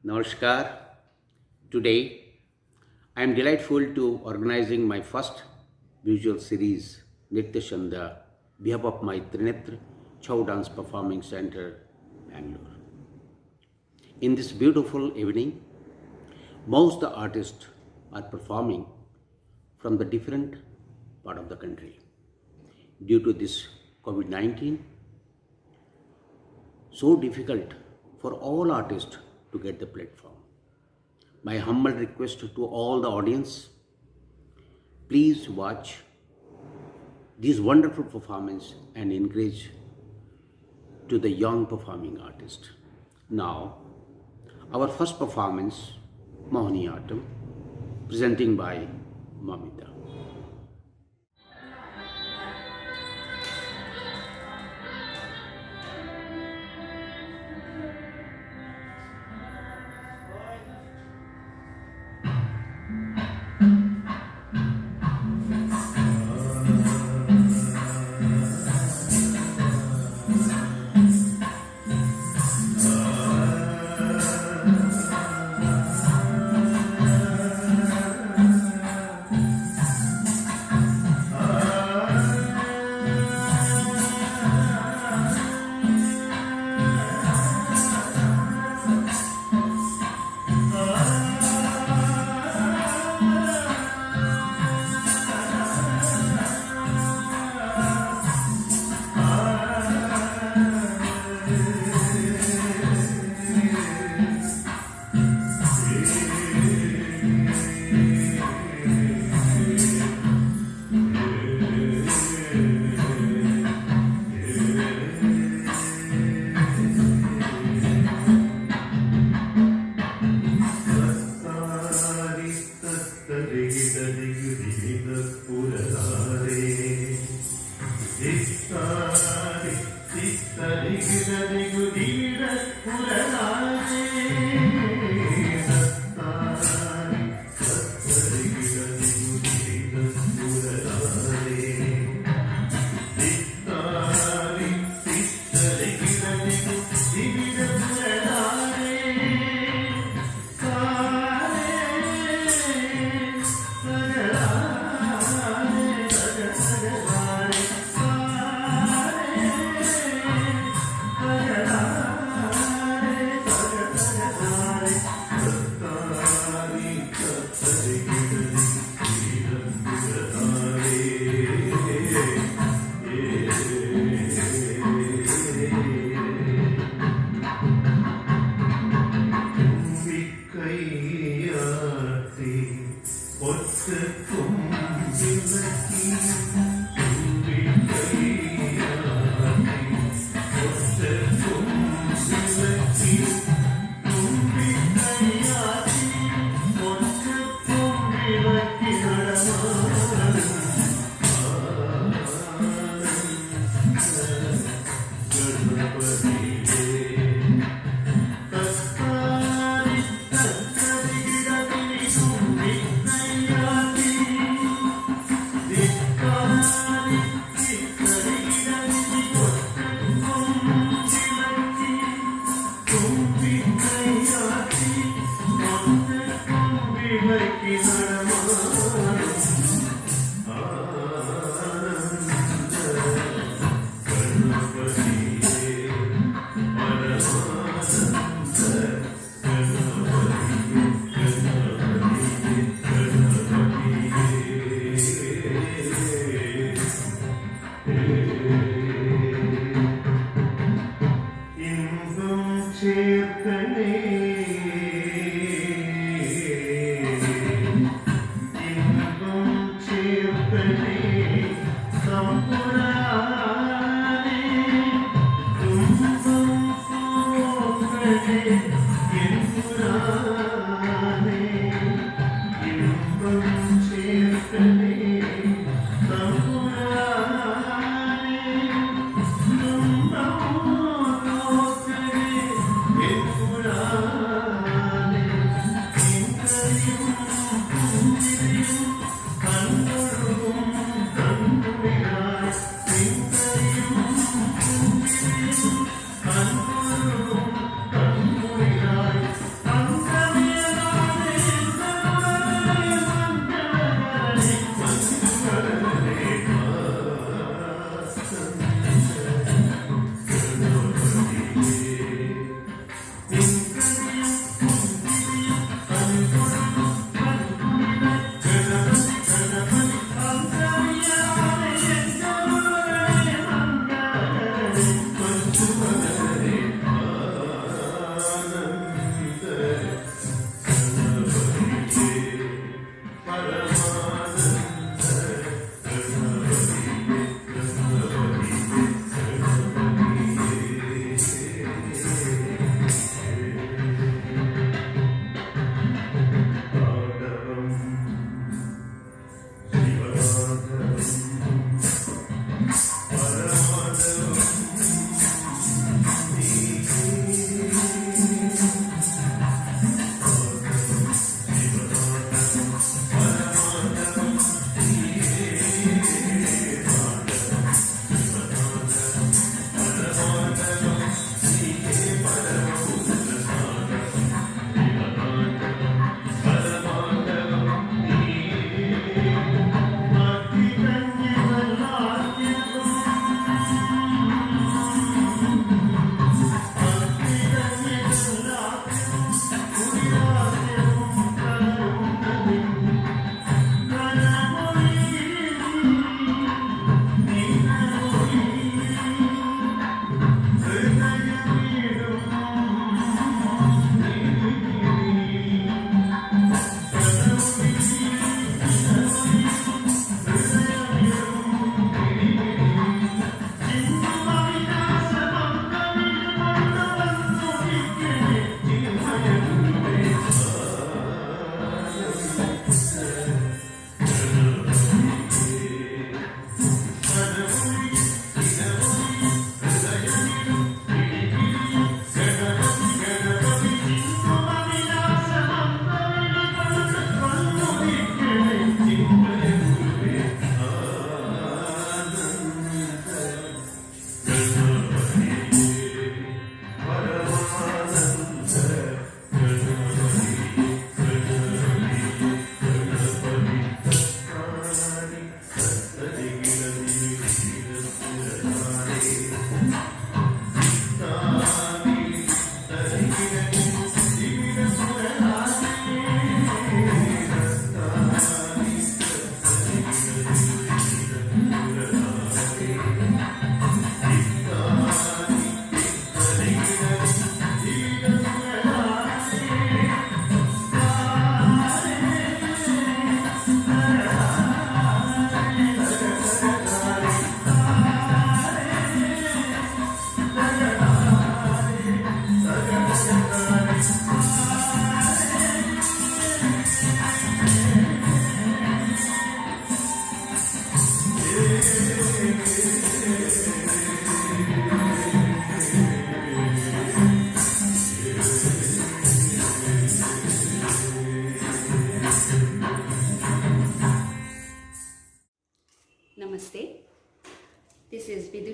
Namaskar. Today, I am delightful to organizing my first visual series, Nritya Chanda, behalf of my Trinitra Chow Dance Performing Center, Bangalore. In this beautiful evening, most the artists are performing from the different part of the country. Due to this COVID-19, so difficult for all artists to get the platform. My humble request to all the audience, please watch this wonderful performance and encourage to the young performing artist. Now, our first performance, Mohiniyattam, presenting by Mamita.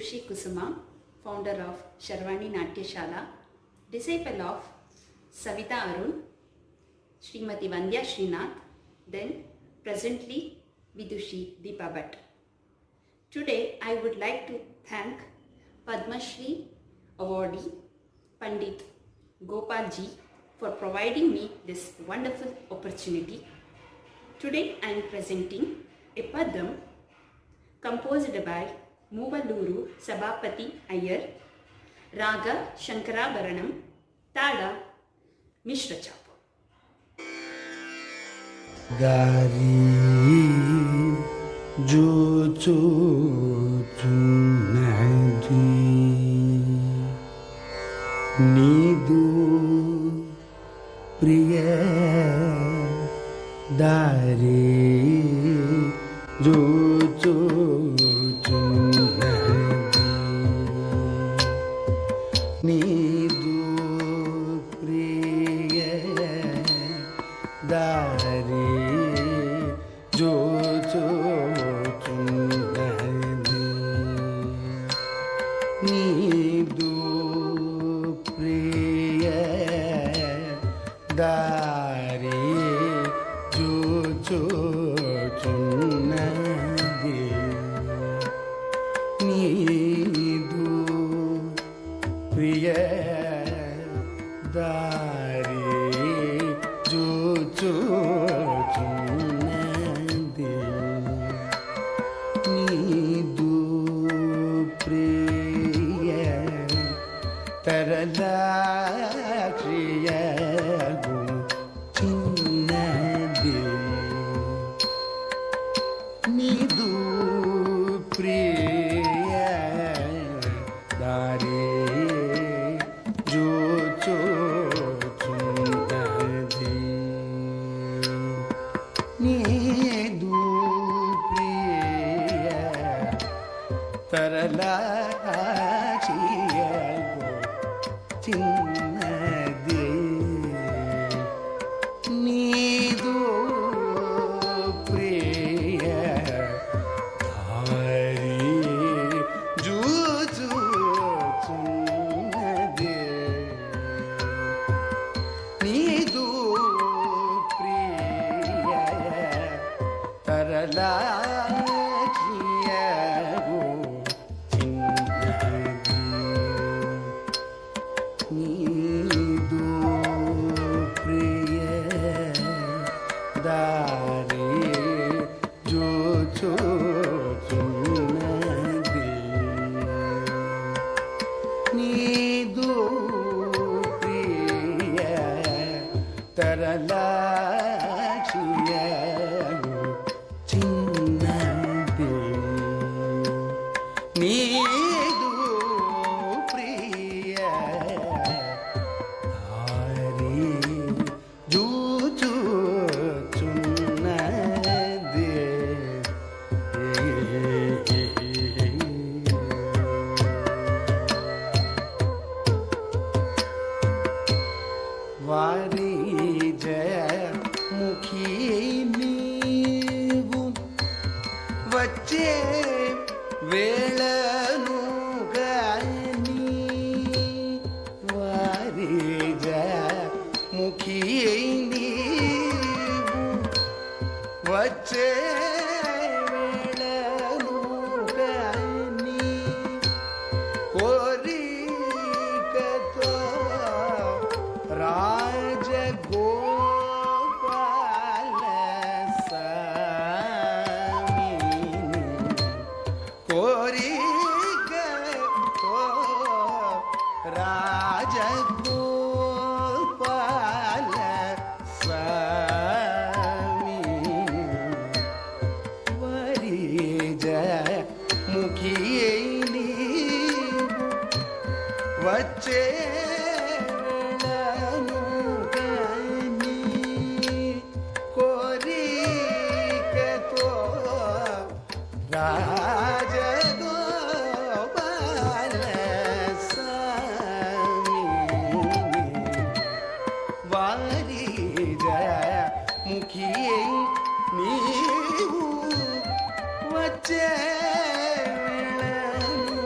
Vidushi Kusuma, founder of Sharwani Natyashala, disciple of Savita Arun, Srimati Vandya Srinath, then presently Vidushi Deepa Bhatt. Today I would like to thank Padma Shri awardee Pandit Gopal ji for providing me this wonderful opportunity. Today I am presenting a Padam composed by Muvaluru Sabapati Iyer, Raga Shankarabharanam, Tada Mishra Chapu. Dari jo chunadi nidu priya dari jo chunadi nidu priya dari jo chunadi nidu priya dari jo chunadi nidu priya dari jo chunadi nidu priya taralakriya gu chinnadi nidu priya dari jo chunadi nidu priya taralakriya gu chinnadi nidu priya dari jo chunadi nidu priya taralakriya gu chinnadi nidu priya dari jo chunadi nidu priya taralakriya gu chinnadi nidu priya dari jo chunadi వారి జయ ముఖీ నీవు వచ్చే వేళను గాని వారి జయ ముఖీ నీవు వచ్చే వేళను గాని కోరికతో రాజగోపాల స్వామిని కోరికతో రాజగోపాల స్వామిని వరిజ ముఖి నీవు వచ్చే వేళను గాని కోరికతో రాజగోపాల స్వామిని వారిజ ముఖి నీవు వచ్చే వేళను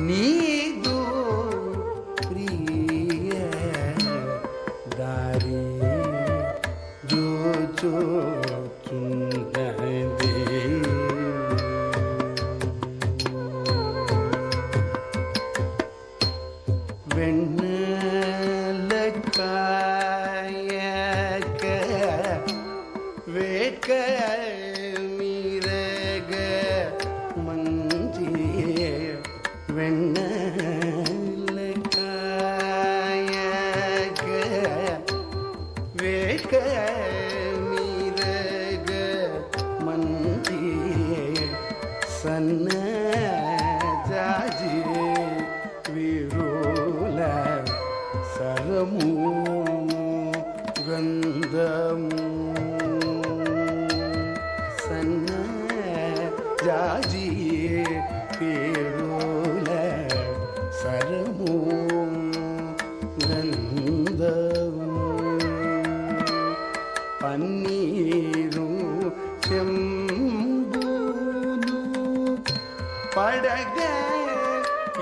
ನೀದು ಪ್ರಿಯ ದಾರಿ ಜೋ ಜೋ ಚುನ್ನದೆ வெண்ணலக்காயக்க வேட்க மீரக மஞ்சிய வெண்ணலக்காயக்க வேட்க மீரக மஞ்சிய சன்ன ಜಾಜಿ ವಿರೋಲ ಸರಮು ಗಂಧಮು ಸನ್ನ ಜಾಜಿ ವಿರೋಲ ಸರಮು ಗಂಧಮು ಪನ್ನೀರು చెంబులు పడగ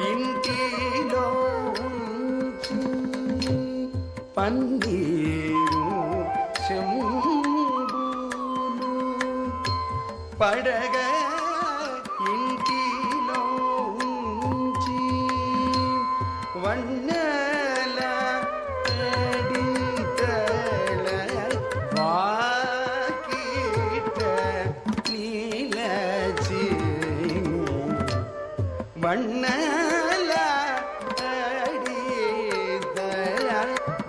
ఇంటిలో ఉంచి పన్నీరు చెంబులు పడగ ఇంటిలో ఉంచి వన్నెల అడితల వాకిట నీలచిను వన్నెల అడితల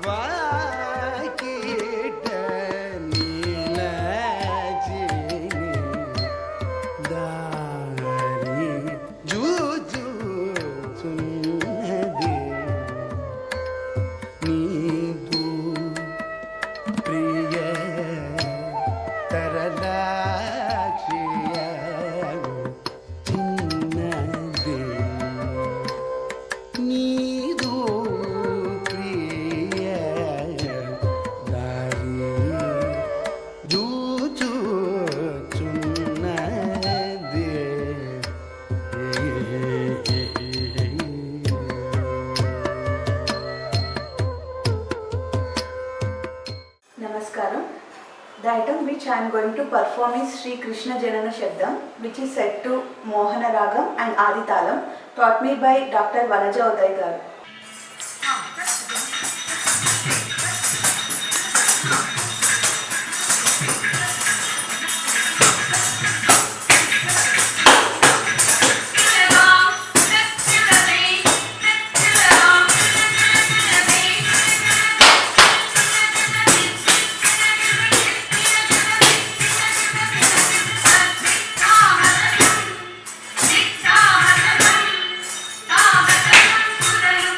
వాకిట నీలచిను దారి జూజుచున్నది నీదు ప్రియ తరలాక్షియగు చిన్నది నీదు ప్రియ దారి జూజుచున్నది Namaskaram. The item which I am going to perform is Sri Krishna Janana Shabdam, which is set to Mohana Ragam and Adi Talam, taught me by Dr. Vanaja Uday garu. Thank you.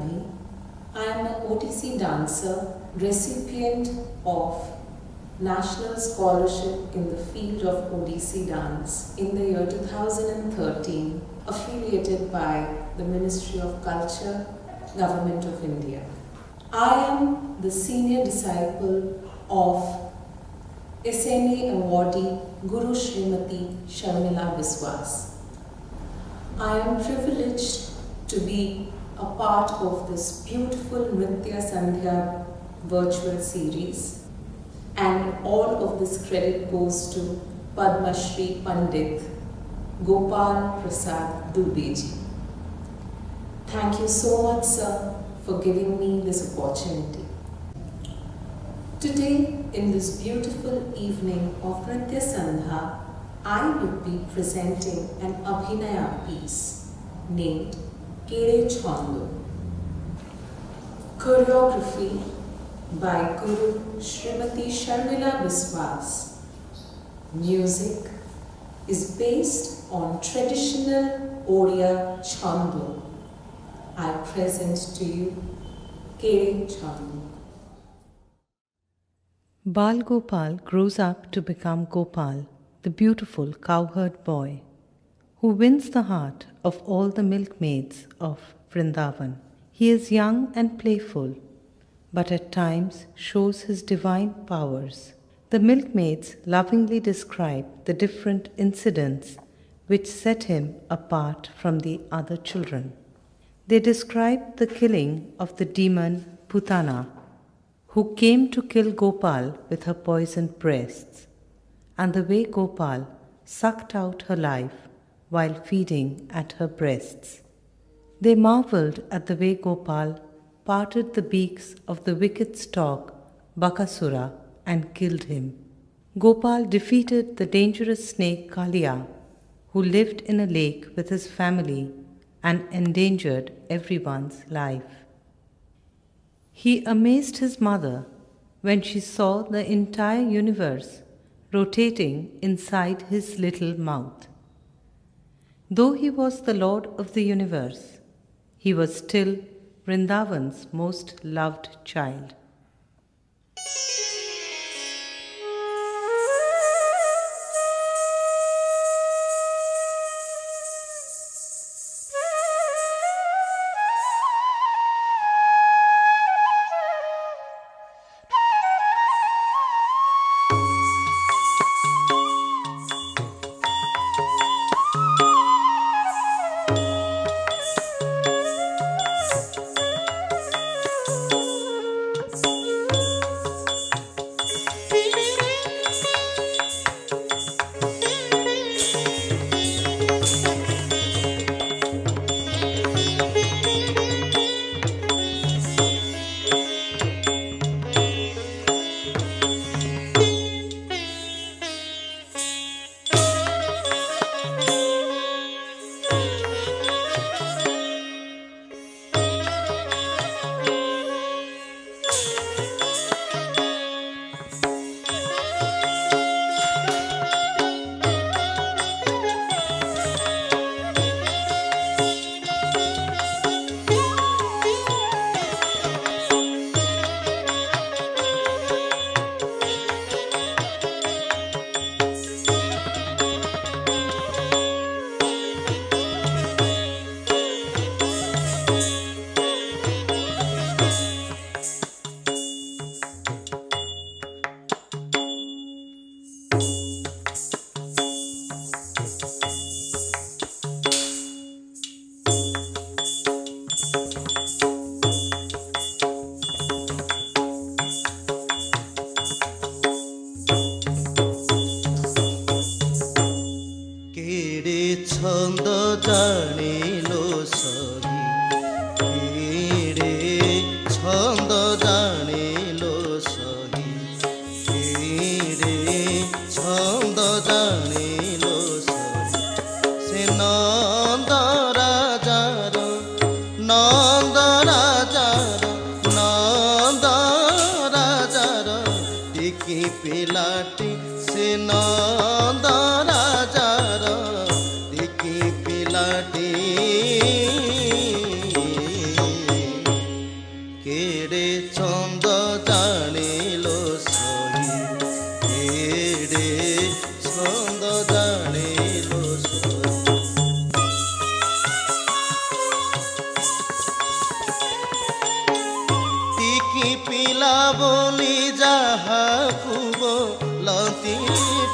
Gandhi. I am an OTC dancer, recipient of National Scholarship in the field of Odissi dance in the year 2013, affiliated by the Ministry of Culture, Government of India. I am the senior disciple of SMA awardee Guru Srimati Sharmila Biswas. I am privileged to be a part of this beautiful Nritya Sandhya virtual series, and all of this credit goes to Padma Shri Pandit Gopal Prasad Dubey. Thank you so much, sir, for giving me this opportunity. Today, in this beautiful evening of Nritya Sandhya, I would be presenting an Abhinaya piece named Kere Chando. Choreography by Guru Srimati Sharmila Biswas. Music is based on traditional Odia Chando. I present to you Kere Chando. Bal Gopal grows up to become Gopal, the beautiful cowherd boy, who wins the heart of all the milkmaids of Vrindavan. He is young and playful, but at times shows his divine powers. The milkmaids lovingly describe the different incidents which set him apart from the other children. They describe the killing of the demon Putana, who came to kill Gopal with her poisoned breasts, and the way Gopal sucked out her life while feeding at her breasts. They marveled at the way Gopal parted the beaks of the wicked stork Bakasura and killed him. Gopal defeated the dangerous snake Kalia, who lived in a lake with his family and endangered everyone's life. He amazed his mother when she saw the entire universe rotating inside his little mouth. Though he was the Lord of the universe, he was still Vrindavan's most loved child. কেড়ে ছন্দ জানিল সহি, কেড়ে ছন্দ জানিল সহি। টিকি পিলা বলি যাহাকু বলতি,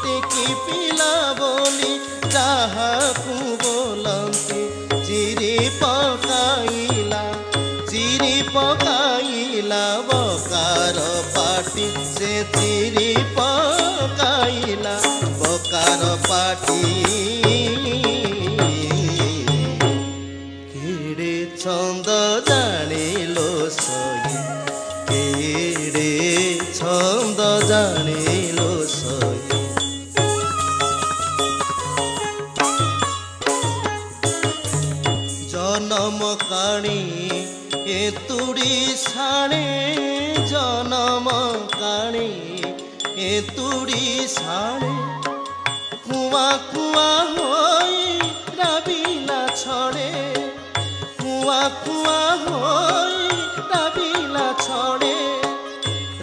টিকি পিলা বলি যাহাকু বলতি, চিরি পকাইলা, চিরি পকাইলা বকার পাটি, সে চিরি পকাইলা বকার পাটি। কেড়ে ছন্দ জানিল সহি, কেড়ে ছন্দ জানিল সহি। জনম কাণী এ তুড়ি সাণে, জনম কাণী এ তুড়ি সাণে, কুয়া কুয়া হই রাবিলা ছড়ে, কুয়া কুয়া হই রাবিলা ছড়ে।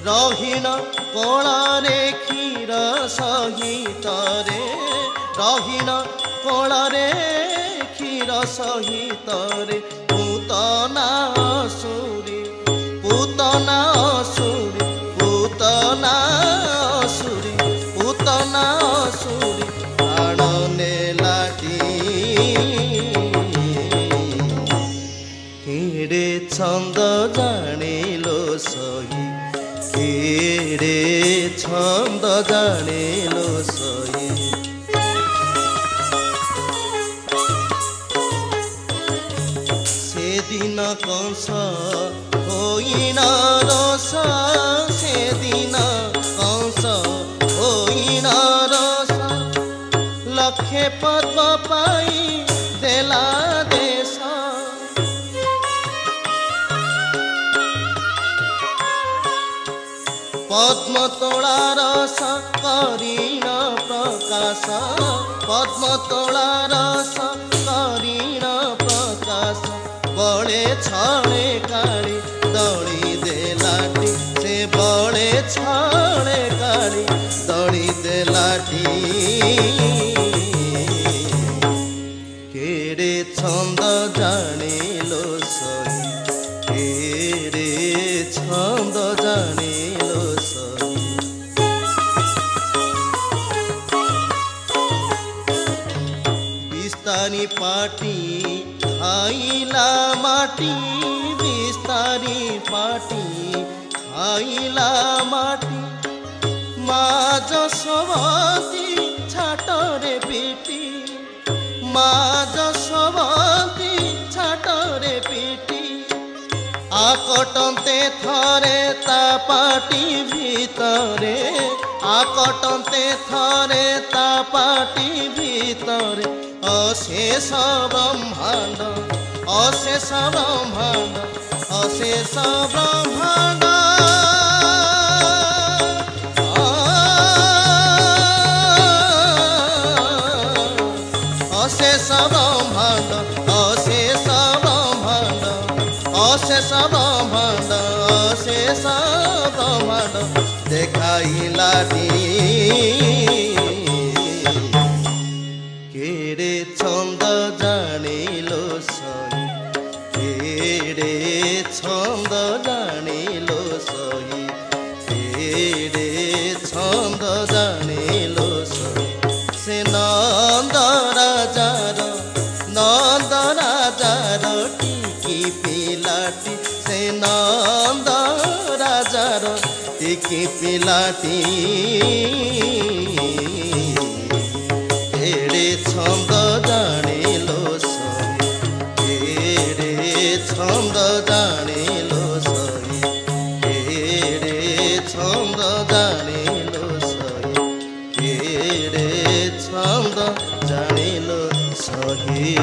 রহিণ কোଳରେ ক্ষীর সহিତରେ, রহিণ কোଳରେ ক্ষীর সহিତରେ, পুতনা অসুরি, পুতনা অসুরি, পুতনা অসুরি, পুতনা অসুরি প্রাণ নেলাটি। কেড়ে ছন্দ জানিল সহি, কেড়ে ছন্দ জানিল সহি। সেদিন কংস হইন রস, সেদিন কংস হইন রস, লক্ষে পদ্ম পাই দেলা দেশ। পদ্ম তোলা রস করিণ প্রকাশ, পদ্ম তোলা রস করিণ প্রকাশ, বড়ে ছড়ে কাড়ি দড়ি দেলাটি, সে বড়ে ছড়ে কাড়ি দড়ি দেলাটি। কেড়ে ছন্দ জানিল সহি, কেড়ে ছন্দ জানিল সহি। বিস্তারি পাটি খাইলা মাটি, বিস্তারি পাটি খাইলা মাটি, মা যশোবতী ছাটরে পিটি, মা যশোবতী ছাটরে পিটি। আকটন্তে থরে তা পাটি ভিতরে, আকটন্তে থরে তা পাটি ভিতরে, অশেষ ব্রহ্মাণ্ড, অশেষ ব্রহ্মাণ্ড, অশেষ ব্রহ্মাণ্ড। অশেষ ব্রহ্মাণ্ড, অশেষ ব্রহ্মাণ্ড, অশেষ ব্রহ্মাণ্ড, অশেষ ব্রহ্মাণ্ড দেখাইলাটি। কেড়ে ছন্দ জানিল সহি, কেড়ে ছন্দ জানিল সহি, কেড়ে ছন্দ জানিল সহি। সে নন্দ রাজার, নন্দ রাজার টিকি পিলাটি, সে নন্দ রাজার টিকি পিলাটি। কেড়ে ছন্দ জানিল সহি, কেড়ে ছন্দ জানিল সহি, কেড়ে ছন্দ জানিল সহি, কেড়ে ছন্দ জানিল সহি।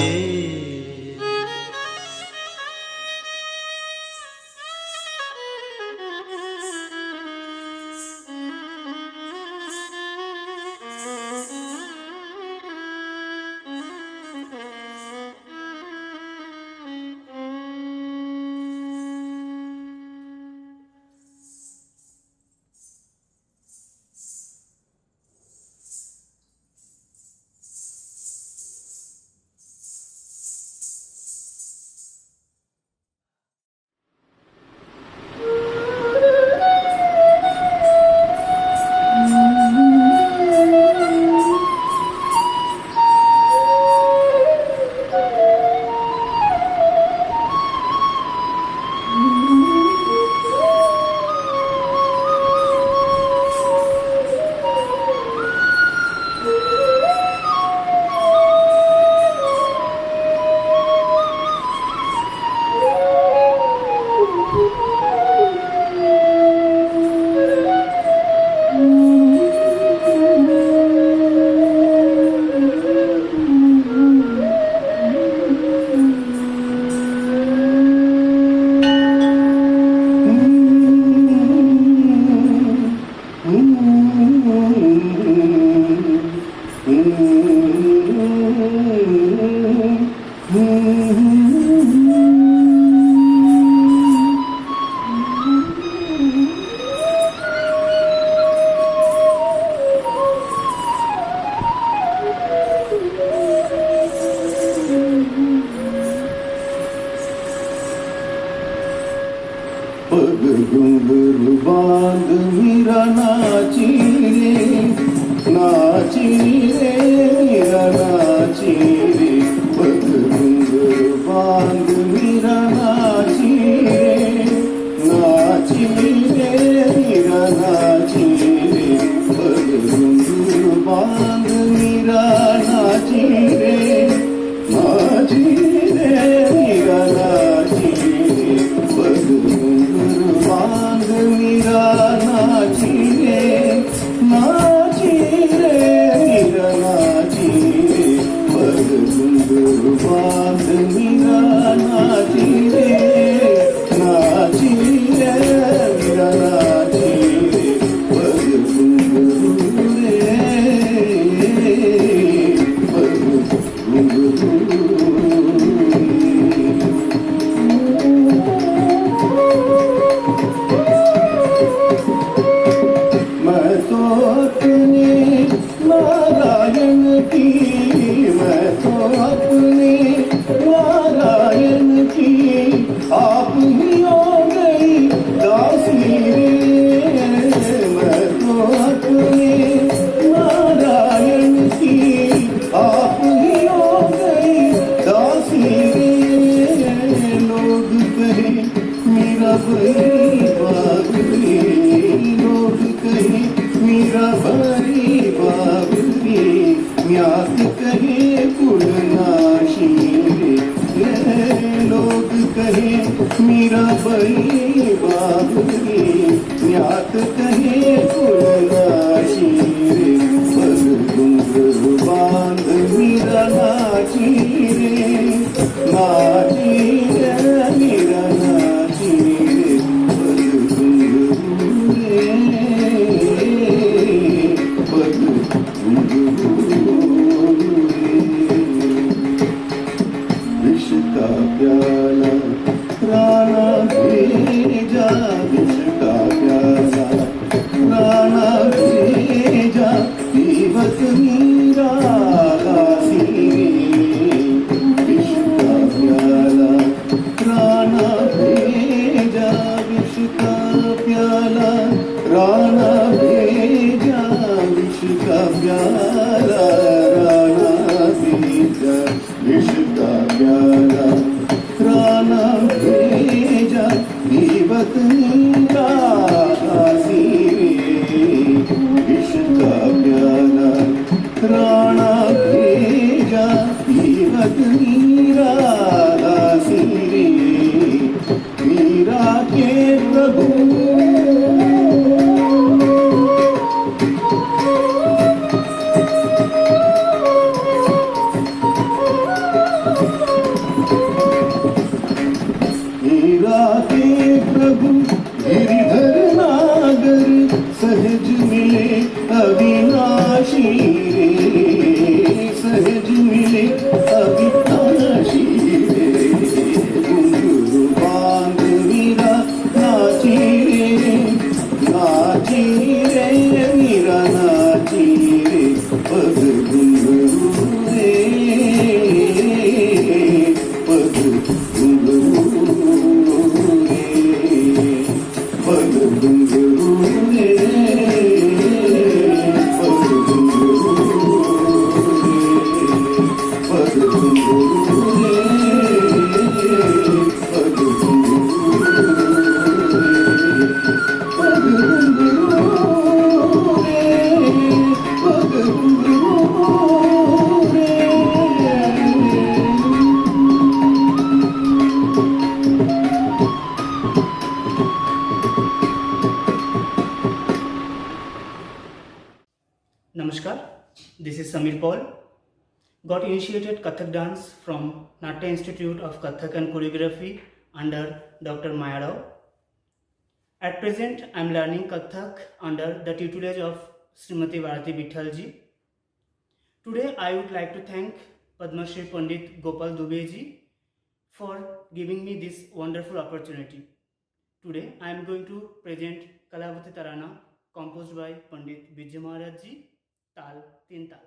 पग घुंघरू बांध मीरा नाची रे, नाची रे मीरा नाची रे, पग घुंघरू बांध मीरा नाची रे, नाची रे मीरा नाची रे, पग घुंघरू बांध मीरा नाची रे, नाची रे मीरा नाची रे, पग घुंघरू बांध मीरा नाची रे, नाची रे मीरा नाची रे, पग घुंघरू बांध मीरा नाची रे, नाची रे मीरा नाची रे, पग घुंघरू रे, पग घुंघरू। मैं तो अपने नारायण की, मैं तो अपने नारायण की आप ही हो गई दासी रे, मैं तो अपने नारायण की आप ही हो गई दासी रे, लोग कहे मेरा बड़ी बाबरी, लोग कहे मेरा बड़ी बाबरी, म्यात कहे कुलनाशी रे, लोग कहे मेरा बड़ी बाबरी, म्यात कहे कुलनाशी रे, पग घुंघरू बांध मीरा नाची रे, नाची रे मीरा नाची रे, पग घुंघरू रे, पग घुंघरू रे। विष का प्याला राणा भेजा, विष का प्याला राणा भेजा, पीवत मीरा दासी रे, विष का प्याला राणा भेजा, विष का प्याला राणा भेजा, विष का प्याला राणा भेजा, विष का प्याला राणा भेजा, पीवत मीरा दासी रे, विष का प्याला राणा भेजा, पीवत मीरा दासी रे, मीरा के प्रभु मीरा के प्रभु गिरिधर नागर, सहज मिले अविनाशी रे, सहज मिले अविनाशी रे, घुंघरू बांध मीरा नाची रे, नाची रे मीरा नाची रे, पग घुंघरू रे, पग घुंघरू रे, पग घुंघरू रे, पग घुंघरू रे, पग घुंघरू रे, पग घुंघरू रे, पग घुंघरू रे, पग घुंघरू रे। Namaskar, this is Samir Paul. Got initiated Kathak dance from Natya Institute of Kathak and Choreography under Dr. Maya Rao. At present, I am learning Kathak under the tutelage of Srimati Bharati Vithalji. Today, I would like to thank Padma Shri Pandit Gopal Dubey ji for giving me this wonderful opportunity. Today, I am going to present Kalavati Tarana composed by Pandit Vijay Maharaj ji, Tal Tin Tal.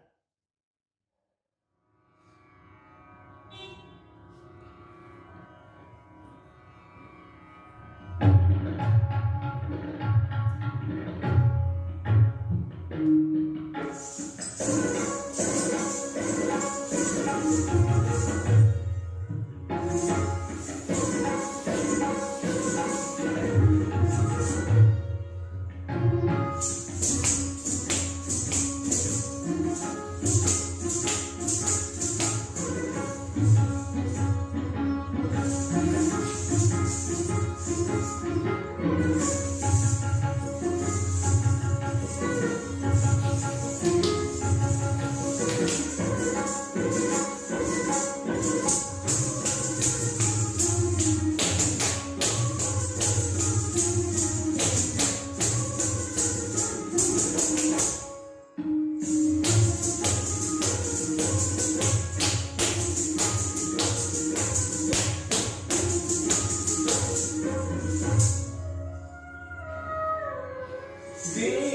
Thank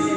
you.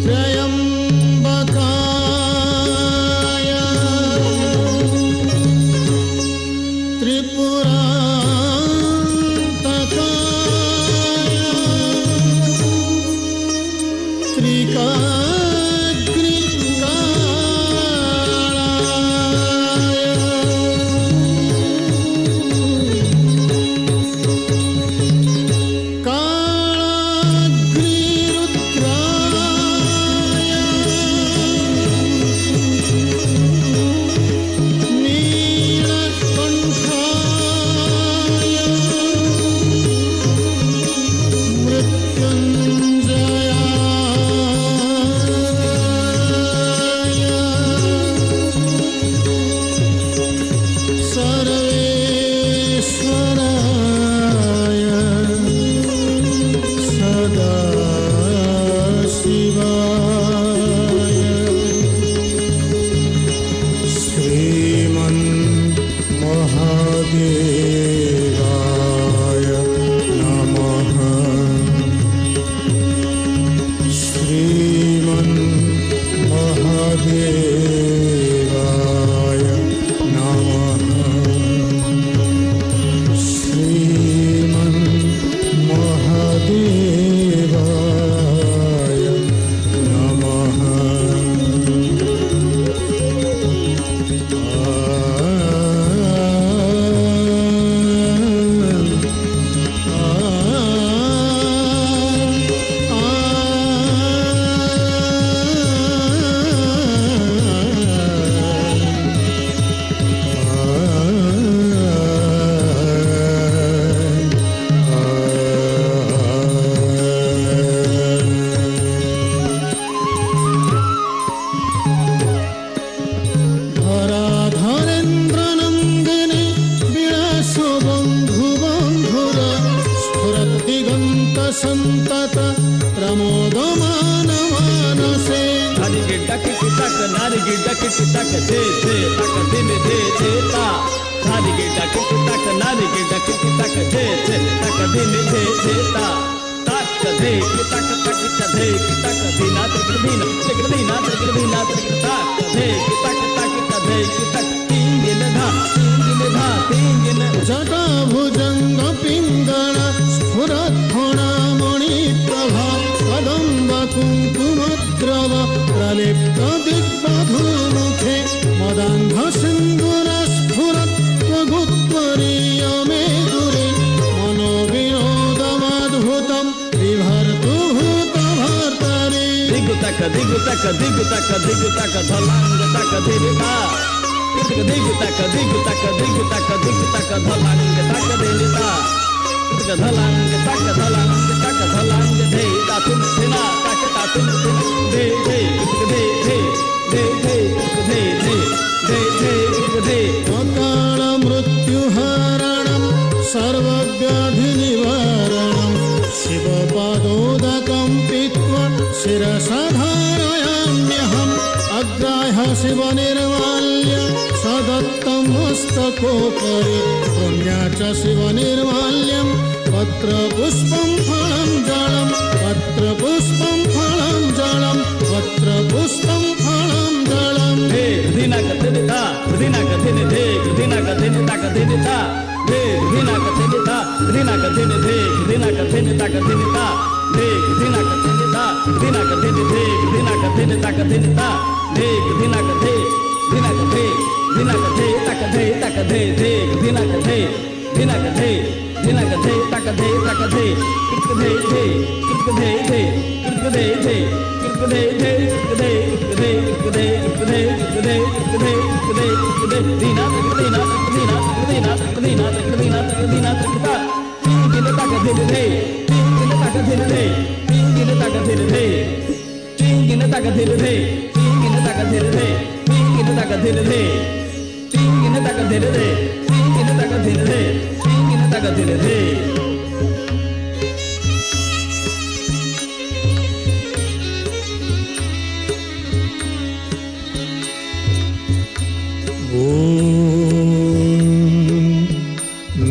त्र्यम्बकाय त्रिपुरान्तकाय संतत प्रमोदमान मानसे गिड्डा kitty तक नारी गिड्डा kitty तक दे तक दिन दे ता नारी गिड्डा kitty तक नारी गिड्डा किटी तक दे तक दिन दे ता तक दे तक दे तक दीना तक दीना तक दीना तक दे तक दे तक तीन जटा भुजंग पिंगल स्फुरत्फुणा मणिप्रभा कदम्ब कुङ्कुमद्रव प्रलिप्त दिग्बधूमुखे मदान्ध सिन्धुर स्फुरत्वगुत्वरीय मे दुरे मनोविनोदमद्भुतं विभर्तु भूतभर्तरि दिगु तक धलांग तक दिरिता दिगु तक धलांग तक दिरिता धलांग तक धलांग दे तातुम दिना तक दे अकाल मृत्युहरणं सर्वव्याधिनिवारणं शिवपादोदकं पीत्वा शिरसा धारयाम्यहम् अग्राह्य शिवनिर्माल्य सदत्तं मस्तकोपरि पुण्या च शिवनिर्माल्यं पत्रपुष्पं फलं जलं पत्रपुष्पं फलं जलं पत्रपुष्पं फलं जलं हे दिना कथिता दिना कथिन दे दिना कथिन तक दिनता दे दिना कथिता दिना कथिन दे दिना कथिन तक दिनता दे दिना कथिता दिना कथिन दे दिना कथिन तक दिनता दे दिना कथे तक दे दे दिना कथे तक दे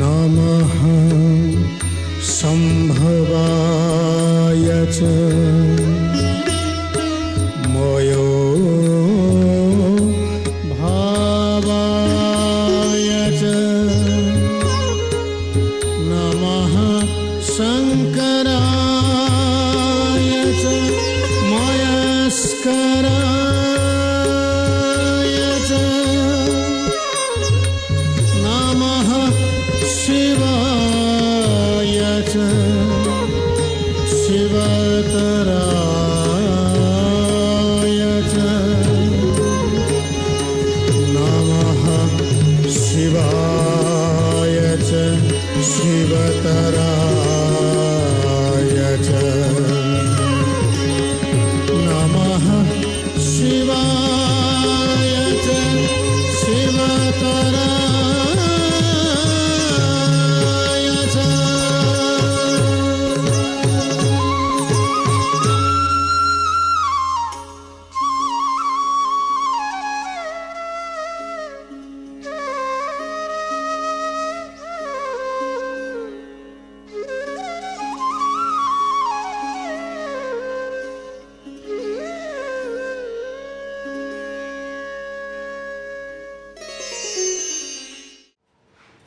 नमः संभवाय च मोयो भावाय च नमः शङ्कराय च मयस्कराय च नमः शिवाय च शिवतराय च नमः शिवाय च शिवतराय च नमः शिवाय च शिवतराय च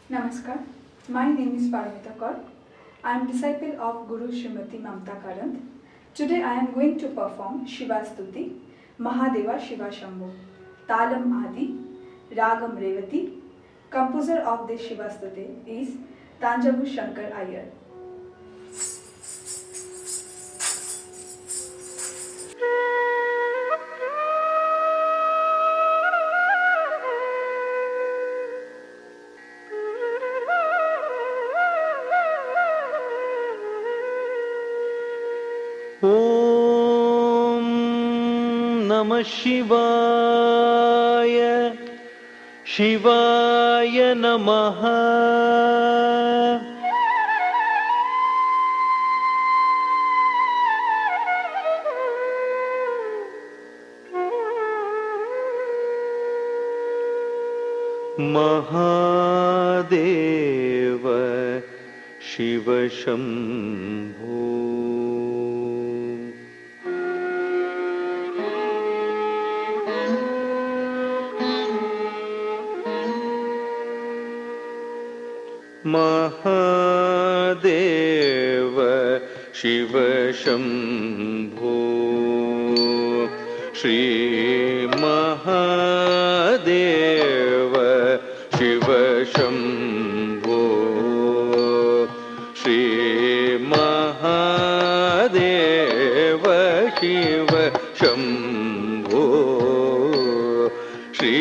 Namaskar. My name is Paramita Kaur. I am disciple of Guru Srimati Mamta Karant. Today I am going to perform Shiva Stuti, Mahadeva Shiva Shambhu, Talam Adi, Ragam Revati. Composer of this Shiva Stuti is Tanjavu Shankar Iyer. ॐ नमः शिवाय शिवाय नमः महादेव शिव शम्भो महादेव शिव शम्भो श्री महादेव शिव शम्भो श्री महादेव शिव शम्भो श्री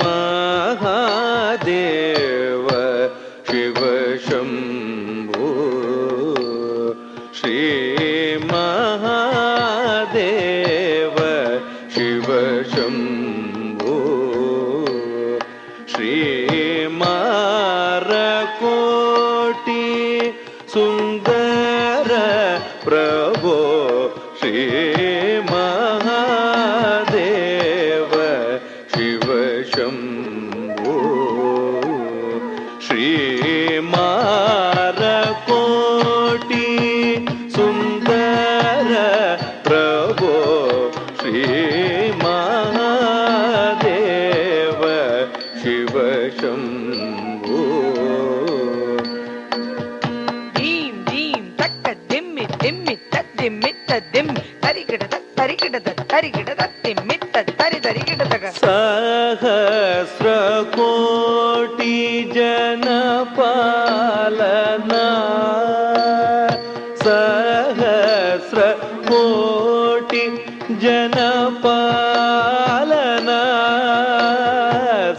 महादेव शिव शम्भो श्री महादेव शिव शम्भो श्री मारकोटि सुन्दर प्रभो श्री महादेव शिव शम्भो श्री मारकोटि सुन्दर प्रभो Shri Mahadev Shiv Shambho Deem, deem, takka, dimmi, dimmi, dimmi, dimmi, tarikida, tarikida, dimmi, tarikida, taga. सहस्र कोटि जन पालना सहस्र कोटि जन पालना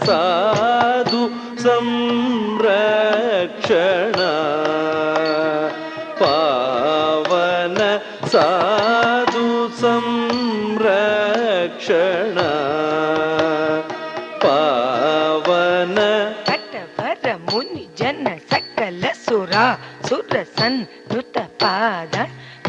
साधु संरक्षण पावन साधु संरक्षण पावन ಕಟ್ಟವರ ಮುನಿ ಜನ ಸಕಲ ಸುರ ಸುರಸನ್ ನುತ ಪಾದ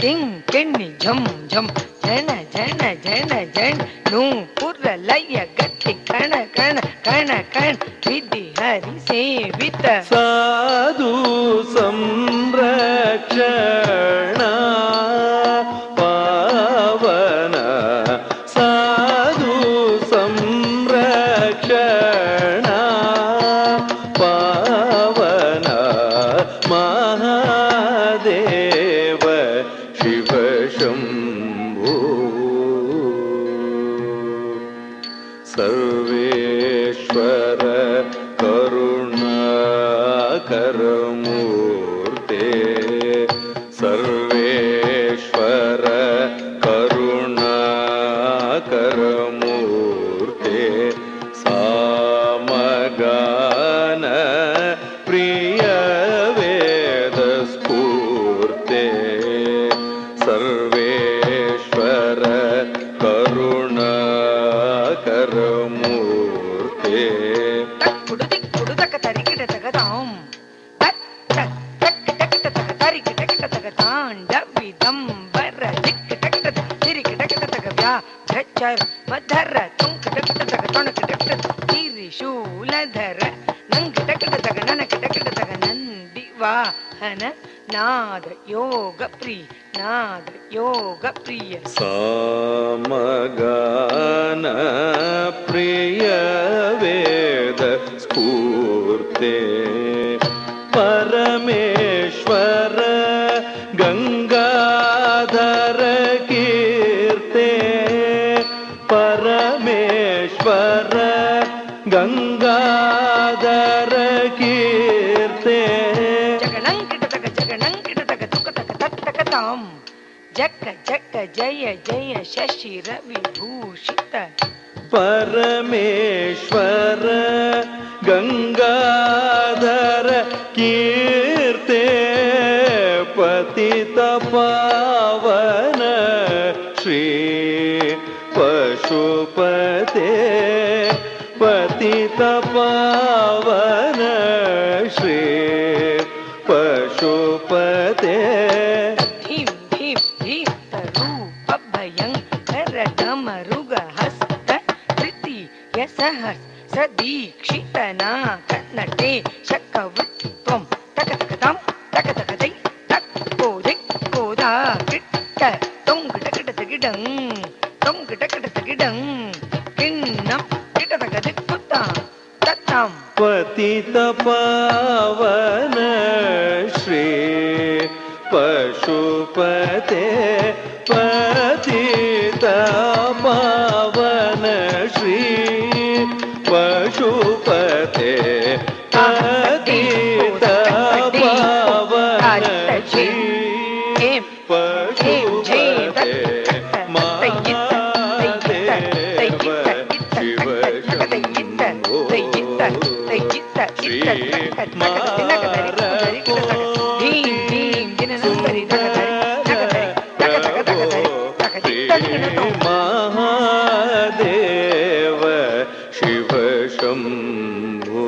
ಕಿಂಕಿಣಿ ಝಂ ಝಂ ಜನ ಜನ ಜನ ಜನ ನೂಪುರ ಲಯ ಗತಿ ಕಣ ಕಣ ಕಣ ಕಣ ವಿಧಿ ಹರಿ ಸೇವಿತ ಸಾಧು ಸಂರಕ್ಷಣ ಪಾವನ शिवशम्भो सर्वेश्वर करुणाकरमूर्ते सर्वेश्वर करुणाकरमूर्ते सामगान प्रिय वेदस्फूर्ते सर्वेश्वर करुणाकरमूर्ते తక్కుడు దిక్కుడు తక తరికిట తగదాం తక్ తక్ తక్ టక్ తక తరికిట తగతాండ విదంబర దిక్ టక్ తక తిరికిట తగ వ్యా ధచ్చర్ మధర తుంక టక్ తగ తొణక టక్ తిరిశూలధర నంక టక్ తగ ననక టక్ తగ నంది వాహన నాద యోగ ప్రియ నాద యోగ ప్రియ सामगान प्रिय वेद स्फूर्ते परमेश्वर गंगाधर कीर्ते परमेश्वर गंगाधर कीर्ते జగనంకిట తగ తుక తగ తక్క తాం జక్క జక్క జయ జయ శశిర విభూషిత परमेश्वर गंगाधर कीर्ते पतित पावन श्री पशुपते पतित पावन श्री पशुपते ಧೀಂ ಧೀಂ ಧೀಂ ತರೂಪ ಭಯಂಕರ ಡಮರುಗ ಹಸ್ತ ತೃತೀಯ ಸಹಸ್ರ ದೀಕ್ಷಿತನಾಥ ನಟೇ ಶಕವೃತ್ವಂ ತಕ ತಕ ತಂ ತಕ ತಕ ದೈ ತಕ್ ಕೋದೆ ಕೋದಾ ಕಿಟ್ಟ ತೊಂಗ ಟಕಟ ತಗಿಡಂ ತೊಂಗ ಟಕಟ ತಗಿಡಂ ಕಿನ್ನಂ ಕಿಟ ತಕ ದಿಕ್ಕುತ್ತ ತತ್ತಂ पतित पावन श्री पशुपते पतित पावन श्री पशुपते पतित पावन श्री पशुपते महादेव शिव शंभो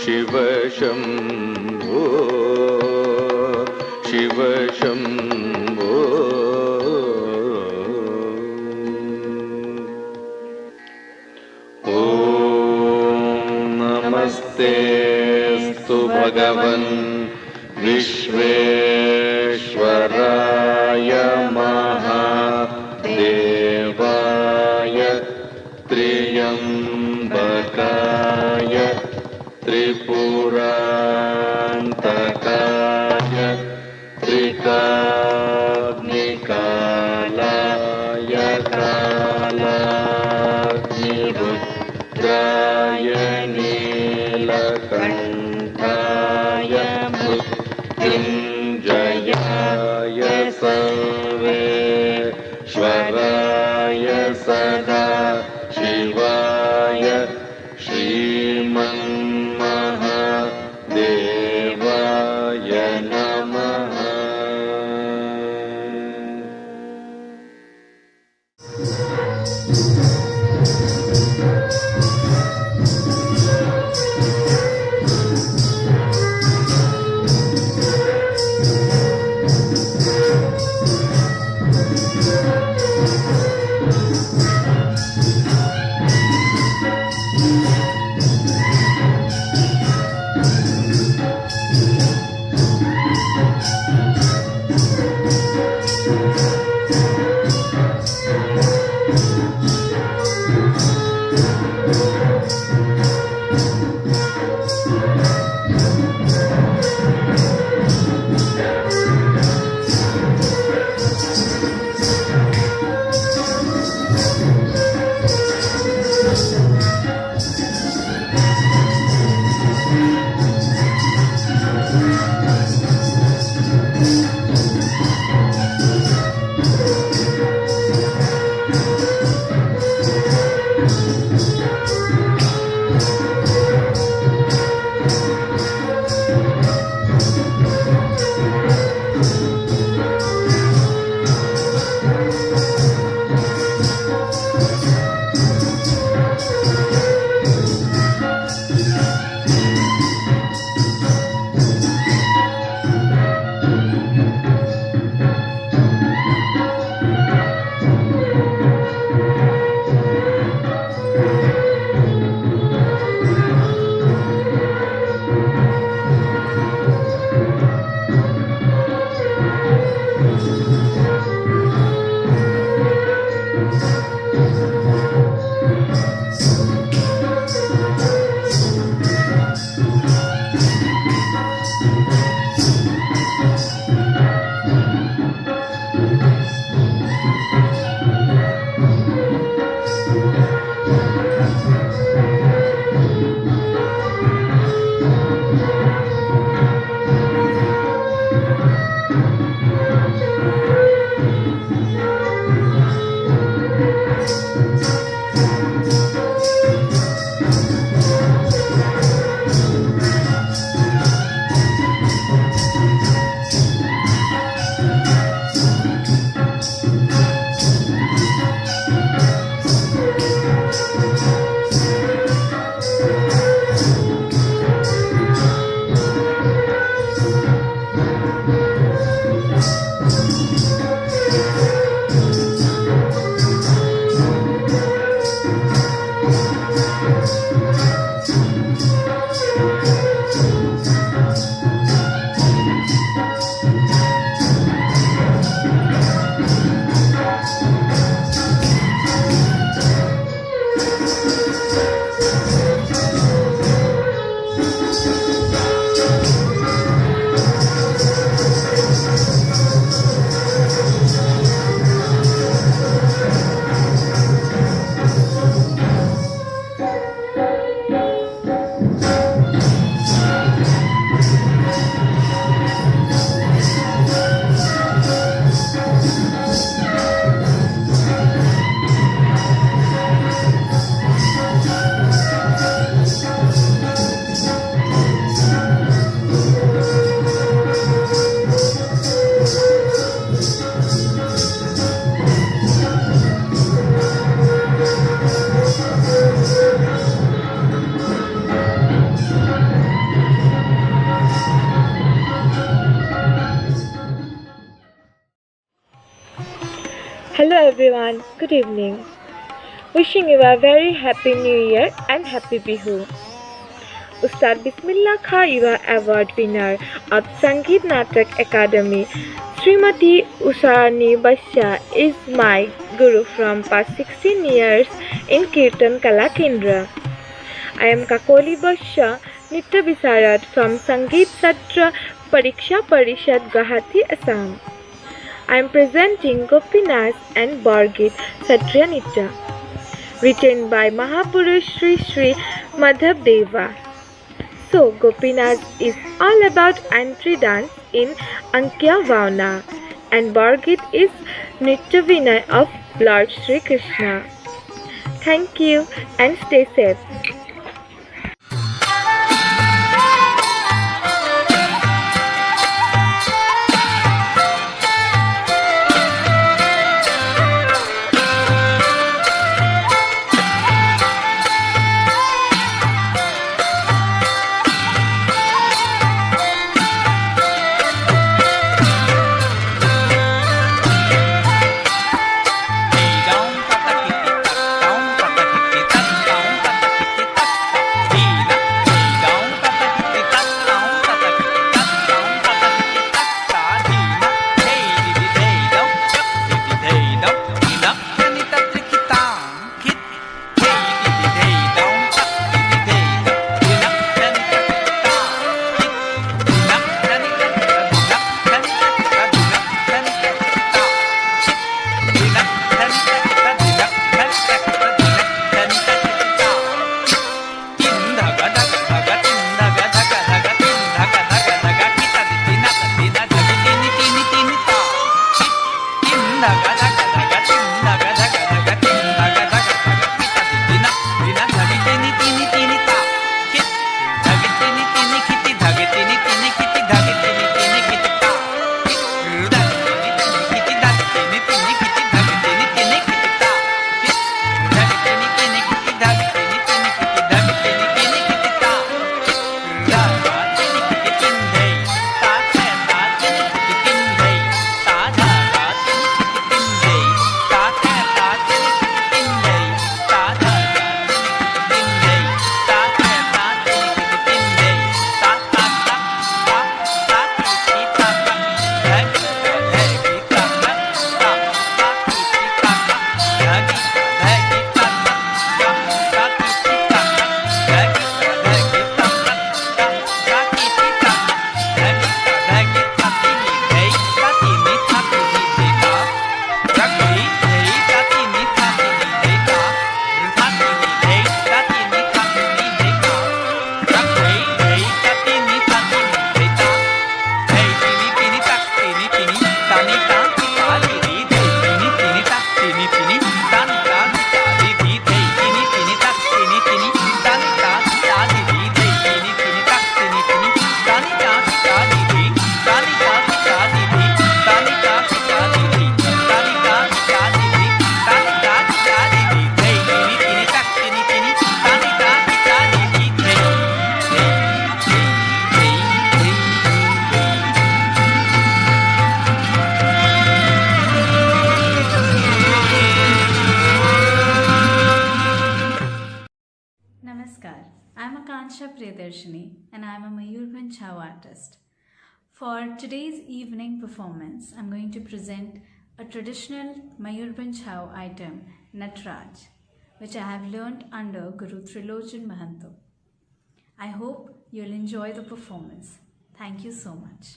शिव शंभो शिव शंभो नमस्तेस्तु भगवन् विश्वेश्वराय महादेवाय त्र्यम्बकाय त्रिपुरान्तकाय त्रिकाग्निकालाय कालाग्निरुद्राय नीलकण्ठाय मृत्युञ्जयाय सर्वेश्वराय सदा शिवाय श्रीमन्महादेवाय नमः। Hello everyone, good evening. Wishing you a very happy new year and happy Bihu. Ustad Bismillah Khan Yuva Award winner of Sangeet Natak Academy, Srimati Usani Basha is my guru from past 16 years in Kirtan Kala Kendra. I am Kakoli Basha, Nitya Bisarad from Sangeet Satra Pariksha Parishad Guwahati, Assam. I am presenting Gopinath and Bargit Satriya Nitya, written by Mahapurush Sri Sri Madhav Deva. So, Gopinath is all about entry dance in Ankya Vauna, and Bargit is Nitya Vinay of Lord Sri Krishna. Thank you and stay safe. Ansha Priyadarshini and I am a Mayurbhanj Chhau artist. For today's evening performance, I'm going to present a traditional Mayurbhanj Chhau item, Natraj, which I have learnt under Guru Trilochan Mahanto. I hope you'll enjoy the performance. Thank you so much.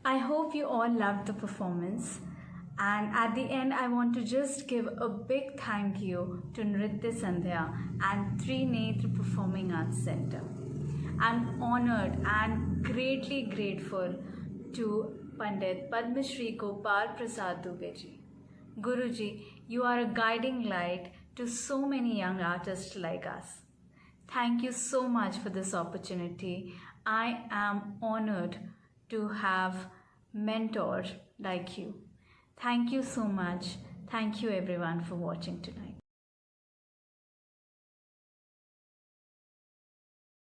I hope you all loved the performance. And at the end, I want to just give a big thank you to Nritya Sandhya and Trinetra Performing Arts Center. I'm honored and greatly grateful to Pandit Padma Shri Gopal Prasad Dubey ji. Guruji, you are a guiding light to so many young artists like us. Thank you so much for this opportunity. I am honored to have mentors like you. Thank you so much. Thank you everyone for watching tonight.